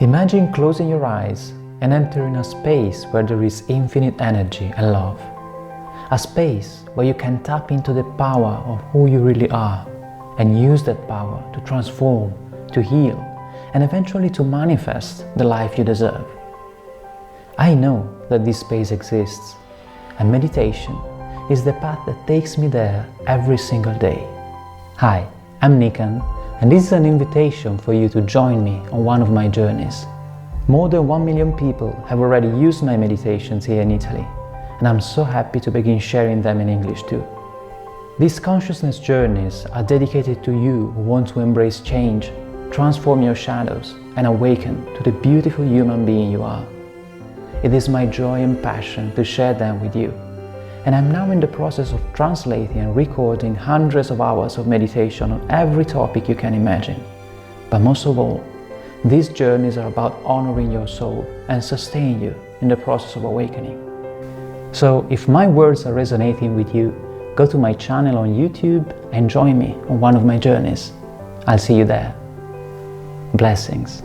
Imagine closing your eyes and entering a space where there is infinite energy and love. A space where you can tap into the power of who you really are and use that power to transform, to heal, and eventually to manifest the life you deserve. I know that this space exists, and meditation is the path that takes me there every single day. Hi, I'm Nican, and this is an invitation for you to join me on one of my journeys. More than 1 million people have already used my meditations here in Italy, and I'm so happy to begin sharing them in English too. These consciousness journeys are dedicated to you who want to embrace change, transform your shadows, and awaken to the beautiful human being you are. It is my joy and passion to share them with you, and I'm now in the process of translating and recording hundreds of hours of meditation on every topic you can imagine. But most of all, these journeys are about honoring your soul and sustaining you in the process of awakening. So if my words are resonating with you, go to my channel on YouTube and join me on one of my journeys. I'll see you there. Blessings.